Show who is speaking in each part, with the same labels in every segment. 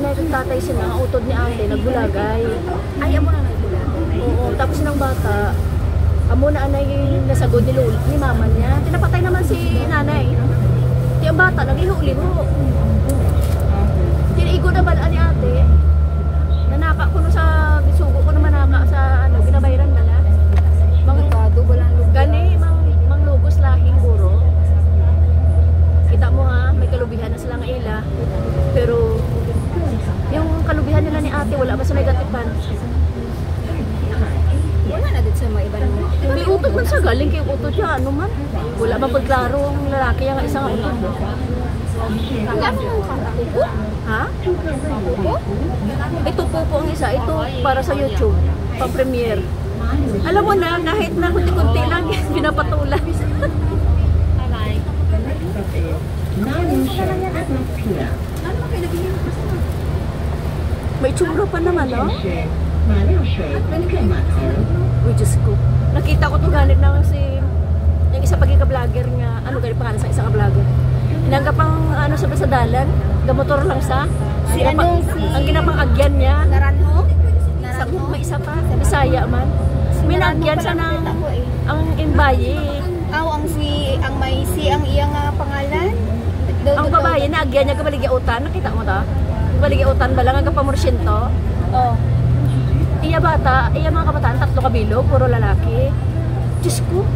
Speaker 1: nanay at tatay sila, ang utod ni ate, nagbulagay.
Speaker 2: Ay, amo na nagbulagay.
Speaker 1: Oo, tapos ng bata, amo na anay nasagod ni Lula, ni mama niya. Tinapatay naman si nanay. Di ang bata, nag-iho-liho. Tinigo na ba ni ate? Nanaka ko no sa, bisugo ko naman naka sa, ginabayran ba na?
Speaker 2: Magkado, walang lugar.
Speaker 1: Gani, mang lugos lahing guro. Kita mo ha, may kalubihan na sila ng ila. Pero, yung kalubihan nila ni ate, wala ba sa negativan?
Speaker 2: Wala na din sa mga iba ng mga.
Speaker 1: May utod man sa galing kay utod siya, ano man. Wala man pagklaro ang lalaki yung isang utod.
Speaker 2: Ang ano ng kuko?
Speaker 1: Ha?
Speaker 2: Kuko?
Speaker 1: Ito po ang isa. Ito para sa YouTube. Pang-premiere. Alam mo na, kahit na kunti-kunti lang, pinapatulan. May tsura pa naman, no? Uy, Diyos ko. Nakita ko ito galit na si yung isa pagkika-vlogger nga, ano galit pangalan sa isang ka-vlogger. Hinanggap ang ano sa dalan, gamotor lang sa.
Speaker 2: Si ano, si...
Speaker 1: Ang ginapang agyan niya.
Speaker 2: Naranho?
Speaker 1: Sa, may isa pa, Bisaya man. May nagyan sa nang ang imbaye.
Speaker 2: Ang ang iyang pangalan.
Speaker 1: Ang babae na agyan niya kabaligyautan, nakita mo ta? Kabaligyautan ba lang ang kapamorsyento?
Speaker 2: Oh.
Speaker 1: Iya bata, iya mga kabataan, 3 kabilo, puro lalaki. Diyos ko,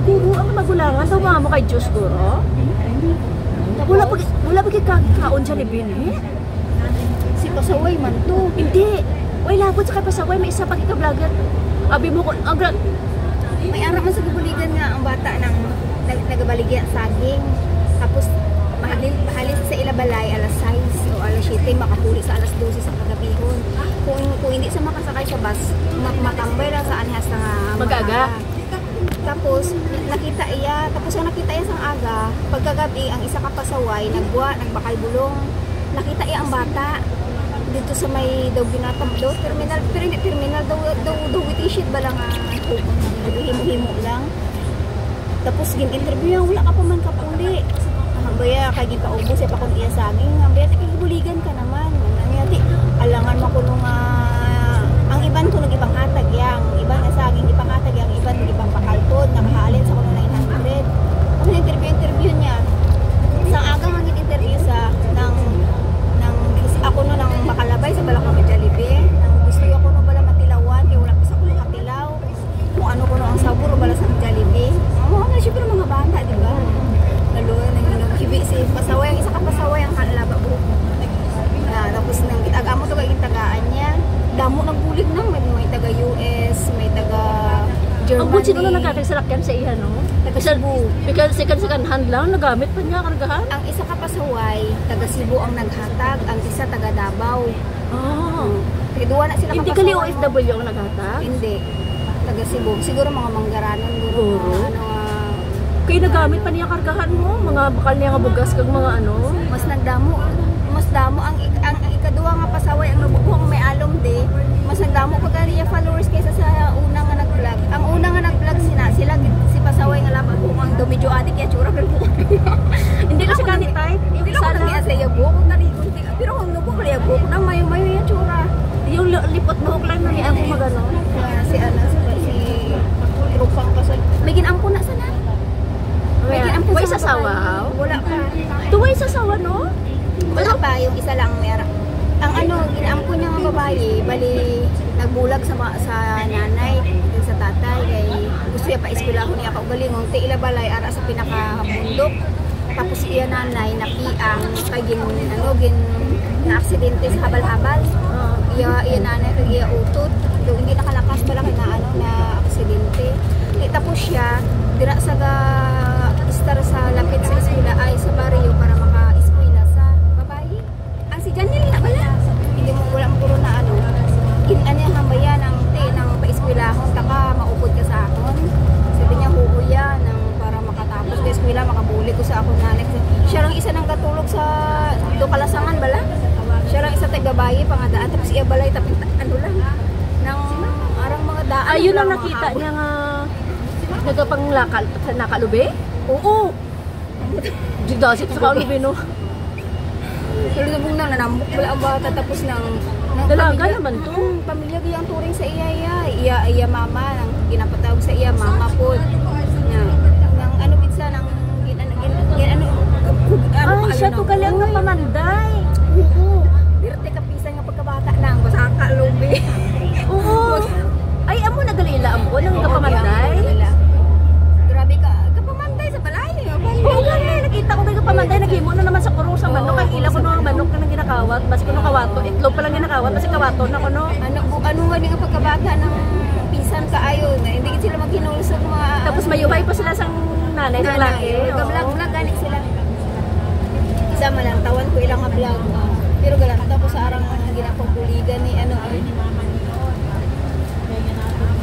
Speaker 1: guro ang magulangan, tawa mo kay Diyos, guro. Wala pag kaon siya ni Bini.
Speaker 2: Si Pasaway man to.
Speaker 1: Hindi. Wala po sa kay Pasaway, may isa pag ika-vlogger. Abi mo ko,
Speaker 2: may ara man sa gabuligan nga ang bata ng nagabaligya saging. Tapos mahalin sa ilabalay alas 6 o alas 7 makapuli sa alas 12 sa kagabihon. Kung hindi sa makasakay sa bus, matambay lang sa anhas na
Speaker 1: magaga.
Speaker 2: Tapos nakita iya sa aga, pagkagabi ang isa ka pasaway nagbakal bulong. Nakita iya ang bata dito sa may daw ginatang daw terminal, pero hindi terminal daw witishit ba lang himo lang. Tapos gin-interview wala ka pa man kapuli. Ang baya kay gikaubos sa pakon iya saging, ang baya tigibuligan ka naman. Nangyati alangan mo kuno nga ang iban ko ibang hatag yang, ibang nga saging ibang hatag yang, iban ibang pakaltod nakahalin sa kuno 900. Ang interview niya sa aga ang interview sa ng ako no nang makalabay sa balak ng Jollibee. Nang gusto ko no bala matilawan kay wala pa sa kuno katilaw. Kung ano ko no ang sabor bala sa Jollibee. Amo na syempre mga bata, di ba? Lalo nang hibi si Pasaway, ang isa ka Pasaway ang halaba buhok. Tapos nang ag-amo to kay tagaan niya. Damo nagbulig nang may taga US, may taga Germany.
Speaker 1: Ang butsin na nakakasalakyan sa iya, no? Because second hand lang, nagamit pa niya kargahan.
Speaker 2: Ang isa ka Pasaway, taga Cebu ang naghatag, ang isa taga Davao. Duwa na sila
Speaker 1: hindi
Speaker 2: kapasaway.
Speaker 1: Hindi kali OFW ang naghatag?
Speaker 2: Hindi. Taga Cebu. Siguro mga manggaranon.
Speaker 1: Kaya nagamit pa niya kargahan mo? Mga bakal niya nga bugas kag mga ano?
Speaker 2: Mas damo ang ikaduha nga Pasaway ang nabubuhang may alom de. Mas nagdamo pa kaniya followers kaysa sa una nga nag-vlog. Ang una nga nag-vlog sila si Pasaway nga laban kung ang medyo adik ya tsura pero
Speaker 1: hindi kasi kani type.
Speaker 2: Hindi lang ko sa iya buhok kani pero kung nubo ko ya buhok nang mayo-mayo ya tsura.
Speaker 1: Yung lipot buhok lang na niya ako magano.
Speaker 2: Si Rupang kasal. May ginampo na sana.
Speaker 1: May sasawa?
Speaker 2: Wala pa.
Speaker 1: Tuway sasawa, no?
Speaker 2: Wala pa, yung isa lang mera. Ang ginampo niya ng babae, bali nagbulag sa nanay, sa tatay, kay gusto niya pa-eskwelahon niya kaugalingon, ti ilabalay ara sa pinakabundok. Tapos iya nanay napiang kay gin na aksidente sa habal-habal. Iya nanay kay iya utot, yung hindi nakalakas pala kay na aksidente. Tapos siya dira sa istar sa lapit sa eskwela ay sa baryo para maka-eskwela sa babae. Ang si Janil na bala. Hindi mo wala mo puro na ano hambaya ng pa-eskwelahon taka maupod ka sa akon. Sabi niya huuya nang para makatapos sa eskwela makabuli ko sa akon nanay. Siya lang isa nang katulog sa kalasangan bala. Siya lang isa tay babae pangadaan tapos iya balay tapos ano lang nang arang mga daan.
Speaker 1: Ayun ang nakita niya nga nagapanglakal sa nakalube? Oo. Didasip sa kalube, no?
Speaker 2: Lubong na nanambok wala ang bata tapos ng
Speaker 1: Dalaga naman to.
Speaker 2: Pamilya giyang turing sa iya mama nang ginapatawag sa iya mama po. Nang ano bitsa nang
Speaker 1: Ay, siya to galing nga pamanday.
Speaker 2: Oo. Birte kapisan nga pagkabata nang basaka lubi.
Speaker 1: Oo. Ay, amo nagalila mo nang kapamanday.
Speaker 2: Grabe ka, kapamanday sa balay.
Speaker 1: Oo nga, nakita ko kay kapamanday, naghimo na naman sa kurong sa manok. Kay ila ko no ang manok na ginakawat, bas ko no kawato, itlog pa lang ginakawat kasi kawato na ko no.
Speaker 2: Ano nga nga pagkabata ng pisan kaayo na hindi sila maghinulsog mga
Speaker 1: Tapos mayuhay pa sila sang nanay ng laki.
Speaker 2: Vlog gani sila. Isa man lang tawan ko ilang nga vlog. Pero galang tapos sa arang ginapagbuligan ni ano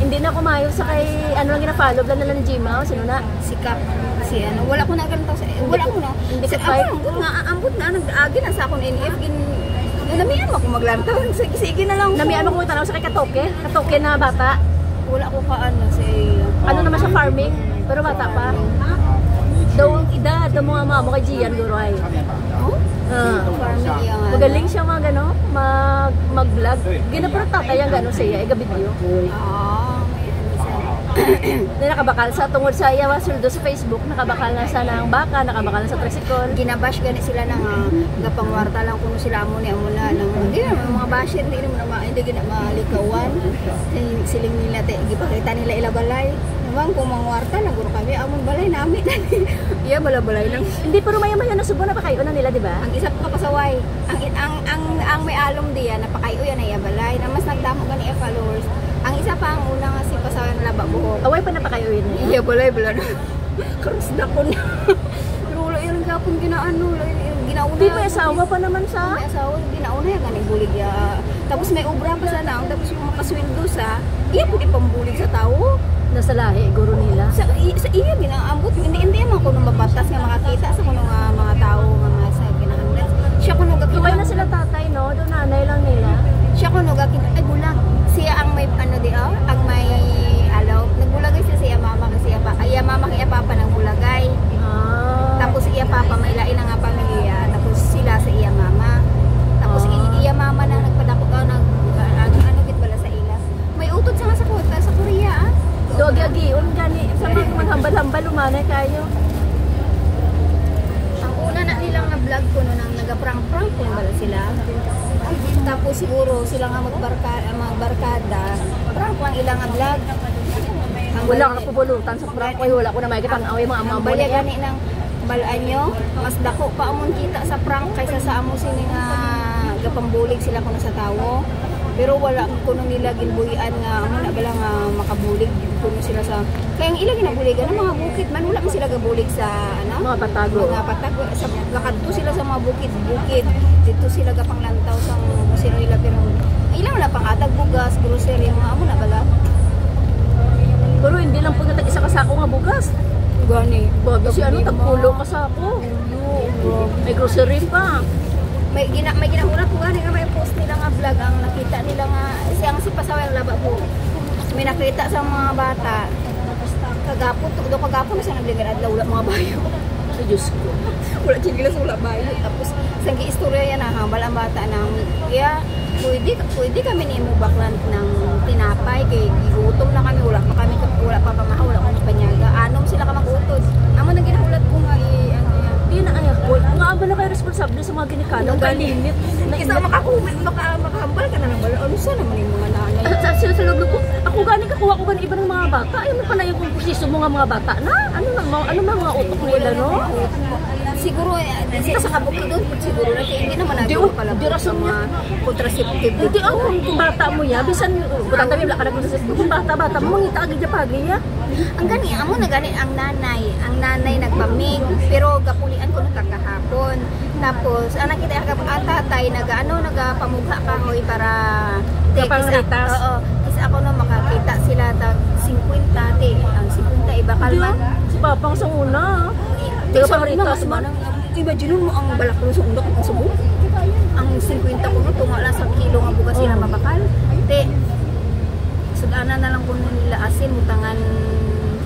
Speaker 1: Hindi na kumayo sa kay ano lang gina-follow lang nila ni Jima, sino na?
Speaker 2: sikap si ano wala ko na ganito sa wala ko na
Speaker 1: Hindi ka
Speaker 2: Sa-
Speaker 1: fight?
Speaker 2: ako nga ambot na nag-agi na sa akong NF gin namian mo ako maglantaw sige na lang
Speaker 1: Nami ano ko tanaw sa kay Katoke na bata.
Speaker 2: wala ko ka ano si
Speaker 1: Ano naman siya farming, pero bata pa. Daw ang edad ng mga mama kay Gian Guroy.
Speaker 2: oh
Speaker 1: Ah.
Speaker 2: iya nga
Speaker 1: Magaling siya mag-vlog. Ginaparang tatay ang gano'n siya, gabi niyo.
Speaker 2: may ano
Speaker 1: Na nakabakal sa tungod sa iya suldo sa Facebook, nakabakal na sa ng baka, nakabakal na sa tricycle.
Speaker 2: ginabash gani sila nang gapangwarta lang kuno sila amo ni amo na nang hindi naman mga basher hindi naman hindi gina malikawan siling nila te gipakita nila ila balay naman kung mangwarta lang guro kami amon balay nami iya bala-balay lang
Speaker 1: Hindi pero maya-maya na subo na pa kayo na nila, di ba?
Speaker 2: ang isa pa kapasaway ang may alom diya napakayo yan ay balay na mas nagdamo gani followers ang isa pa ang una nga si pasaway na laba buhok
Speaker 1: Away pa na pa kayo yun.
Speaker 2: iya balay bala karus na ko na pero wala yung gapon ginaano ginauna
Speaker 1: Hindi may asawa pa naman sa.
Speaker 2: may asawa, ginauna yan ganing bulig ya. Tapos may obra pa sa naong, tapos yung makasweldo sa, iya pwede pambulig sa tao.
Speaker 1: Nasa lahi, guro nila.
Speaker 2: Sa iya, ginaambot, hindi naman ko nung mabatas nga makakita sa kuno nga mga tao, mga sa ginahanglan. Siya kuno
Speaker 1: Tuway na sila tatay, no? Doon nanay lang nila.
Speaker 2: siya kuno ay bulag. Siya ang may, ano di ang may, alaw, nagbulagay siya mama kasi iya mama kaya papa ng bulagay.
Speaker 1: Ah.
Speaker 2: Tapos iya papa mailain na nga pamilya, tapos sila sa iya mama. Tapos iya mama na nagpadako ano git bala sa ila. May utot sa nga sa Korea ah.
Speaker 1: Dogi-agion gani. Sa mga maghambal-hambal, lumanay kayo.
Speaker 2: Ang una na nilang na vlog ko no nang nagaprank-prank ko bala sila. Tapos siguro sila nga magbarkada, prank lang ilang nga vlog.
Speaker 1: Wala ka pupulutan sa prank. Ay, wala ko na makikita ang away mga amabo
Speaker 2: Bali
Speaker 1: na yan.
Speaker 2: gani ng balaan nyo, mas dako pa amon kita sa prank kaysa sa amo sini nga gapambulig sila kuno sa tawo. Pero wala kuno nila ginbuhian nga amo na bala nga makabulig kuno sila sa kaya ang ila ginabuligan ng mga bukid man wala man sila gabulig sa ano
Speaker 1: Mga patago.
Speaker 2: mga patag sa lakadto sila sa mga bukid dito sila gapanglantaw sa musino nila pero ang ilang wala pang atag bugas grocery mga amo na bala
Speaker 1: Pero hindi lang po natag isa kasako nga bugas.
Speaker 2: gani
Speaker 1: Bago si ano, tagpulo kasako. May grocery pa.
Speaker 2: may ginahulat ko gani nga may post nila nga vlog ang nakita nila nga siyang si pasaway ang laba po may nakita sa mga bata kagapon na siya nagligan adlaw wala mga bayo
Speaker 1: Ay, Diyos ko.
Speaker 2: wala chigilas wala bayo tapos sang giistorya yan hambal ang bata nang iya pwede kami ni mo baklan ng tinapay kay gigutom na kami wala pa pamahaw wala pa panyaga anom sila ka magutod amo nang ginahulat ko nga ano yan
Speaker 1: Hindi na ayak po. Nga aba na kayo responsable sa mga ginikanaw. Kalimit.
Speaker 2: Isa makahambal ka na ng bala. Ano sa naman yung mga nanay?
Speaker 1: Sila sa loob ko, ako gani kakuha ko gani iba ng mga bata. Ayaw mo pa na yung komposiso mo nga mga bata na. Ano mga utok nila, no?
Speaker 2: Siguro, sa kabukid doon, siguro na hindi naman
Speaker 1: Di,
Speaker 2: natin pala
Speaker 1: di rason
Speaker 2: mga contraceptive.
Speaker 1: Hindi ako kung bata mo ya, bisan butang tabi wala ka na kung bata mo mangita agad ya pagi ya.
Speaker 2: Ang gani, amo na gani ang nanay nagpamig, pero gapulian ko nung kakahapon. Tapos, anak kita ang tatay, nagapamugha kahoy para
Speaker 1: Kapangritas.
Speaker 2: Oo, kasi ako na makakita sila tag 50 te, ang 50 iba kalman.
Speaker 1: Si Papang sa una.
Speaker 2: Pero
Speaker 1: Pero
Speaker 2: pangritas man, imagine mo ang balak ko sa undok ang subo. Ang 50 ko no, tunga lang sa kilo nga bugas sila mabakal. Te, sudana na lang kuno nila asin, mutangan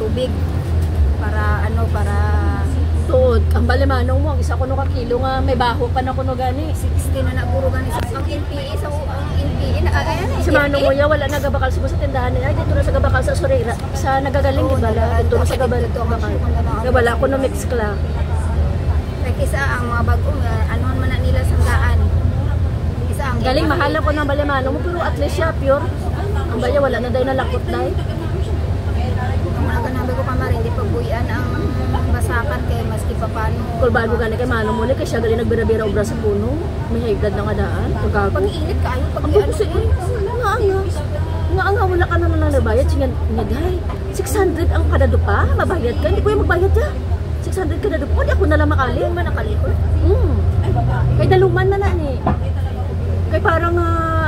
Speaker 2: tubig para
Speaker 1: Tuod, ang balimanong mo, ang isa ko no kakilo nga, may baho pa na ko no gani.
Speaker 2: 60 na puro ganito. Ang NPA sa ang NPA na ayan
Speaker 1: Si Manong mo ya, wala nagabakal siguro sa tindahan nila. Ay, dito na sa gabakal sa Sorera. Sa nagagaling, di ba? Dito na sa gabakal. Wala ko no mix kla.
Speaker 2: Kaya kisa ang mga bagong anuhan man na nila sa daan. Kisa ang
Speaker 1: Galing, mahala ko ng balimanong mo, pero at least siya, pure. Ang baya, wala na dahil nalakot dahil.
Speaker 2: Ang mga ganabi ko pa marin, di pagbuyan ang basakan kay maski pa paano.
Speaker 1: Kulbado gani kay Manong mo, kaya siya galing nagbira-bira obra sa puno. May high blood na nga daan. Pagkago.
Speaker 2: Pag-iinit ka, ayaw
Speaker 1: Ako
Speaker 2: pag-iano.
Speaker 1: kasi, nga nga, wala ka na lang nabayad. Sige, nga dahil, 600 ang kadado pa, mabayad ka. Hindi ko yung magbayad ka. 600 kadado pa, di ako na lang makali.
Speaker 2: Hindi man nakalikot.
Speaker 1: Kay daluman na ni. Kay parang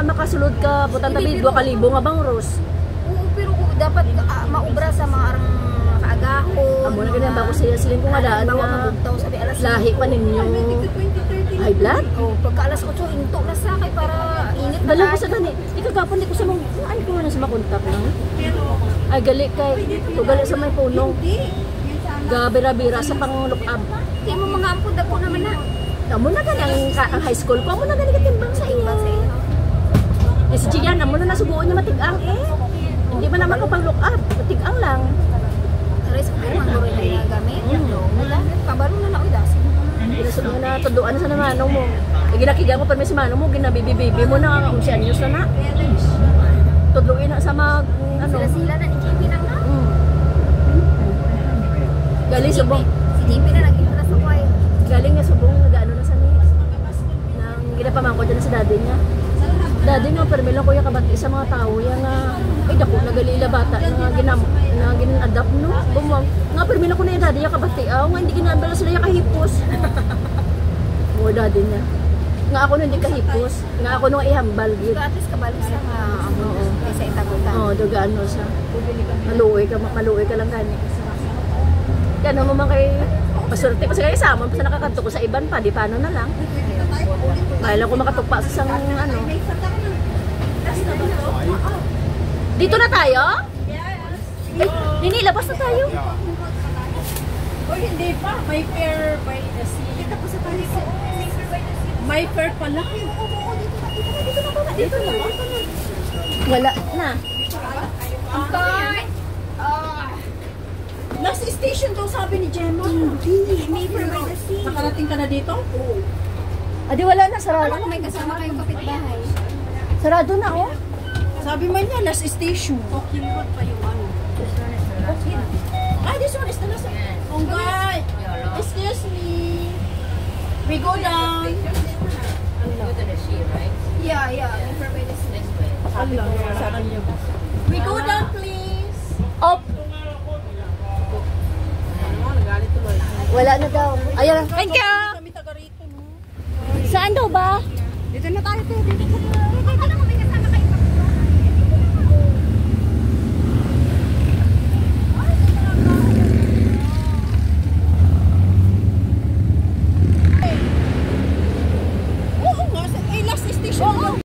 Speaker 1: makasulod ka, putang tabi, 2,000 nga bang, Rose?
Speaker 2: Oo, pero dapat maubra sa mga arang kaagaho.
Speaker 1: Amo na ganyan ba ko siya silin ko nga daan
Speaker 2: Bawa
Speaker 1: nga
Speaker 2: mabugtaw sabi alas
Speaker 1: lahi pa ninyo. High blood?
Speaker 2: Oh, pagka alas 8 into na sa kay para init na.
Speaker 1: Dala ko sa gani. Di kagapon di ko sa mong ay ko na sa makontak na. Ay gali kay to gali sa may punong. Gabira-bira sa pang-look up.
Speaker 2: Di mo mga ampun dako naman na.
Speaker 1: Amo na gani ang high school ko. Amo na gani katimbang sa iyo.
Speaker 2: Sa iyo.
Speaker 1: Eh si Gian, amo na nasubuan niya matigang eh. Hindi man naman ko pang-look up. Matigang lang.
Speaker 2: Ares ko man guro na gamit. Wala, kabaro na na oy dasin.
Speaker 1: Ginasubuan na tuduan sa Manong mo. Ginakiga mo pa si Manong mo, ginabibi-bibi mo na kung siya news na na. Tudluin na sa mag ano.
Speaker 2: Sila na ni JP nang na.
Speaker 1: Galing subong.
Speaker 2: Si JP na nag-intra sa kway.
Speaker 1: Galing nga subong nag-ano na sa ni. Nang ginapamangko dyan sa daddy niya. Daddy nga permelo ko yung kabati sa mga tao yang ay dako nagalila bata nga gin-adapt no. Bumwang nga permelo ko na yung daddy yung kabati. Nga hindi ginabala sila yung kahipos. Mo daddy niya. Nga ako nung hindi kahipos. Nga ako nung ihambal gid.
Speaker 2: At least kabalik sa nga
Speaker 1: Oo.
Speaker 2: kaysa itagutan.
Speaker 1: Oo, dugaan mo siya. Maluoy ka lang gani. Kaya naman man kay paswerte pa sa kayo sa amon, pa nakakanto ko sa iban pa, di paano na lang. Kaya lang ko makatugpa sa isang ano. Dito na tayo? Yes. Nini, labas na tayo.
Speaker 3: O hindi pa, may fair by the sea. Dito pa sa tayo. May fair pala.
Speaker 1: Dito na. Wala na.
Speaker 3: Last station daw sabi ni Gemma.
Speaker 2: Hindi, may fair by the sea.
Speaker 3: Nakarating ka na dito? Oo.
Speaker 1: Adi wala na, sarado.
Speaker 2: Wala may kasama kayong kapitbahay.
Speaker 1: Sarado na oh.
Speaker 3: Sabi man niya, last station. Okay, what pa yung ano? Okay. Ah, this one is the last one. Oh, God. Excuse me. We go down.
Speaker 2: Yeah, may fair by the sea.
Speaker 3: We go down, please.
Speaker 1: Op. Wala na daw. Ayan. Thank you.
Speaker 3: Kami taga rito, no?
Speaker 1: Saan daw ba?
Speaker 3: Dito na tayo, dito.